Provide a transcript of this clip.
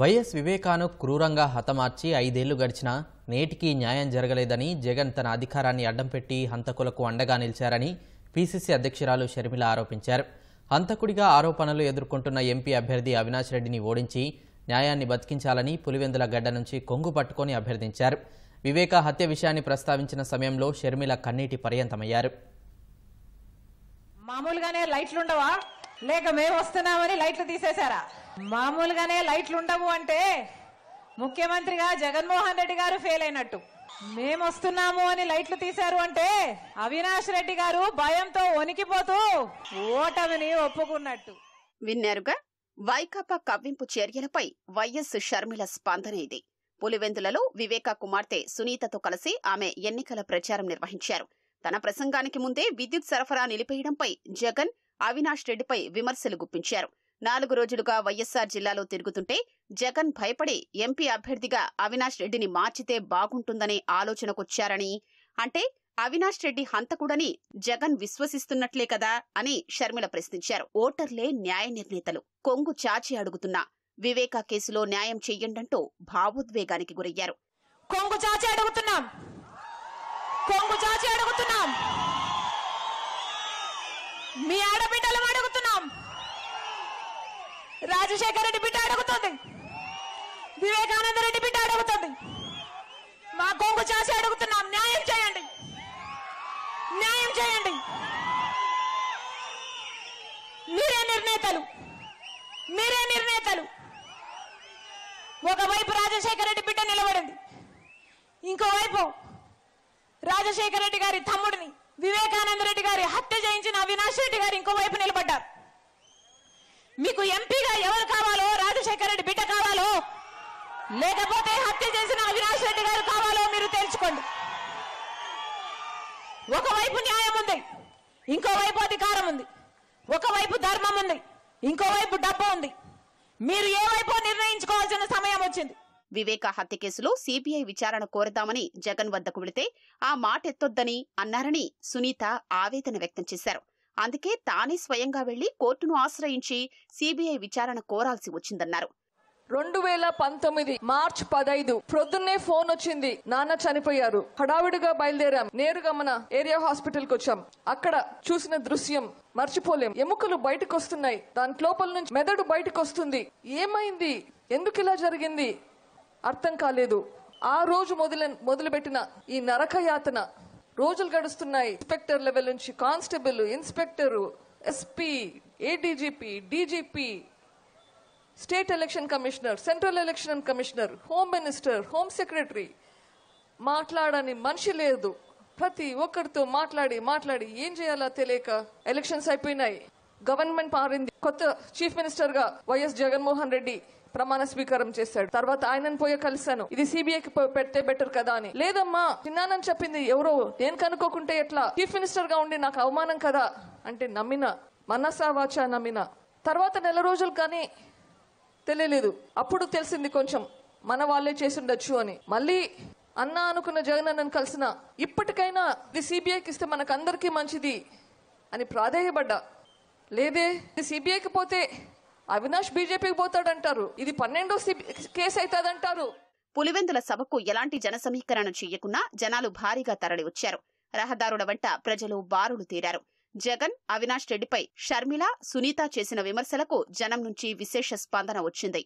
YS వివేకాను క్రూరంగా హతమార్చి 5 ఏళ్లు గడిచినా నేటికి న్యాయం జరగలేదని జగన్ తన అధికారాన్ని అడ్డం పెట్టి హంతకులకు అండగా నిలిచారని పీసీసీ అధ్యక్షురాలు షర్మిల ఆరోపించారు. హంతకుడిగా ఆరోపణలు ఎదుర్కొంటున్న ఎంపీ అభ్యర్థి అవినాష్ రెడ్డిని ఓడించి న్యాయాన్ని బతికించాలని పులివెందుల గడ్డ నుంచి కొంగు పట్టుకొని అభ్యర్థించారు. వివేక హత్య విషయాన్ని ప్రస్తావించిన సమయంలో షర్మిల కన్నీటి పర్యంతమయ్యారు. మామూలుగానే లైట్లు ఉండవా లేక మేము వస్తున్నామని లైట్లు తీసేశారా? మామూలుగానే లైట్లు ఉండవు అంటే ముఖ్యమంత్రిగా జగన్మోహన్ రెడ్డి గారు ఫెయిల్ అయినట్టు. మేము వస్తున్నాము అని లైట్లు తీశారు అంటే అవినాష్ రెడ్డి గారు భయంతో వణికిపోతూ ఓటమిని ఒప్పుకున్నట్టు. విన్నారుగా వైకాపా కవ్వింపు చర్యలపై వైఎస్ షర్మిల స్పందన ఇది. పులివెందులలో వివేక కుమార్తె సునీతతో కలిసి ఆమె ఎన్నికల ప్రచారం నిర్వహించారు. తన ప్రసంగానికి ముందే విద్యుత్ సరఫరా నిలిపేయడంపై జగన్ అవినాష్ రెడ్డిపై విమర్శలు గుప్పించారు. 4 రోజులుగా వైఎస్సార్ జిల్లాలో తిరుగుతుంటే జగన్ భయపడి ఎంపీ అభ్యర్థిగా అవినాష్ రెడ్డిని మార్చితే బాగుంటుందనే ఆలోచనకొచ్చారని, అంటే అవినాష్ రెడ్డి హంతకుడని జగన్ విశ్వసిస్తున్నట్లే కదా అని షర్మిల ప్రశ్నించారు. ఓటర్లే న్యాయ నిర్ణేతలు. కొంగు చాచి అడుగుతున్నా వివేక కేసులో న్యాయం చెయ్యండంటూ భావోద్వేగానికి గురయ్యారు. కొంగు చాచి అడుగుతున్నాం, కొంగు చాచి అడుగుతున్నాం, మీ ఆడబిడ్డలు అడుగుతున్నాం. రాజశేఖర రెడ్డి బిడ్డ అడుగుతుంది, వివేకానంద రెడ్డి బిడ్డ అడుగుతుంది. మా కొంగు చాచి అడుగుతున్నాం, న్యాయం చేయండి, న్యాయం చేయండి. మీరే నిర్ణేతలు, మీరే నిర్ణేతలు. ఒకవైపు రాజశేఖర రెడ్డి బిడ్డ నిలబడింది, ఇంకోవైపు రాజశేఖర రెడ్డి గారి తమ్ముడిని వివేకానంద రెడ్డి గారి హత్య చేయించిన అవినాష్ రెడ్డి గారు ఇంకోవైపు నిలబడ్డారు. మీకు ఎంపీగా ఎవరు కావాలో, రాజశేఖర రెడ్డి బిడ్డ కావాలో లేకపోతే హత్య చేసిన అవినాష్ రెడ్డి గారు కావాలో మీరు తెలుసుకోండి. ఒకవైపు న్యాయం ఉంది, ఇంకోవైపు అధికారం ఉంది. ఒకవైపు ధర్మం ఉంది, ఇంకోవైపు డబ్బు ఉంది. మీరు ఏ వైపు నిర్ణయించుకోవాల్సిన సమయం వచ్చింది. వివేక హత్య కేసులో సీబీఐ విచారణ కోరదామని జగన్ వద్దకు వెళితే ఆ మాట ఎత్తొద్దని అన్నారని సునీత ఆవేదన వ్యక్తం చేశారు. అందుకే తానే స్వయంగా వెళ్లి కోర్టును ఆశ్రయించి సీబీఐ విచారణ కోరాల్సి వచ్చిందన్నారు. 2019 మార్చి 15 ప్రొద్దున్నే ఫోన్ వచ్చింది, నాన్న చనిపోయారు. హడావిడిగా బయలుదేరాం, నేరుగా మన ఏరియా హాస్పిటల్ కి వచ్చాం. అక్కడ చూసిన దృశ్యం మర్చిపోలేం. ఎముకలు బయటకు వస్తున్నాయి, దాని లోపల నుంచి మెదడు బయటకు వస్తుంది. ఏమైంది, ఎందుకు ఇలా జరిగింది అర్థం కాలేదు. ఆ రోజు మొదలుపెట్టిన ఈ నరకయాతన రోజులు గడుస్తున్నాయి. ఇన్స్పెక్టర్ లెవెల్ నుంచి constable, inspector, SP, ADGP, DGP, state election commissioner, central election commissioner, home minister, home secretary, మాట్లాడని మనిషి లేదు. ప్రతి ఒక్కరితో మాట్లాడి ఏం చేయాలో తెలియక ఎలక్షన్స్ అయిపోయినాయి. గవర్నమెంట్ మారింది. కొత్త చీఫ్ మినిస్టర్ గా వైఎస్ జగన్మోహన్ రెడ్డి ప్రమాణ స్వీకారం చేశాడు. తర్వాత ఆయనను పోయి కలిశాను, ఇది సిబిఐకి పెడితే బెటర్ కదా అని. లేదమ్మా, చిన్నానని చెప్పింది ఎవరో, నేను కనుక్కోకుంటే ఎట్లా, చీఫ్ మినిస్టర్ గా ఉండి నాకు అవమానం కదా అంటే నమ్మిన, మనసా వాచా నమ్మిన. తర్వాత 4 రోజులు కానీ తెలియలేదు. అప్పుడు తెలిసింది కొంచెం మన వాళ్ళే చేసుండొచ్చు అని. మళ్ళీ అన్నా అనుకున్న జగన్ అన్నను కలిసిన, ఇప్పటికైనా ఇది సిబిఐకి ఇస్తే మనకు అందరికీ మంచిది అని ప్రాధేయపడ్డా. లేదే, ఇది సిబిఐకి పోతే అవినాష్ బీజేపీకి పోతాడంటారు, ఇది 12వ కేసు అవుతాదంటారు. పులివెందుల సభకు ఎలాంటి జన సమీకరణ చేయకున్నా జనాలు భారీగా తరలి వచ్చారు. రహదారుల వెంట ప్రజలు బారులు తీరారు. జగన్, అవినాష్ రెడ్డిపై షర్మిల, సునీత చేసిన విమర్శలకు జనం నుంచి విశేష స్పందన వచ్చింది.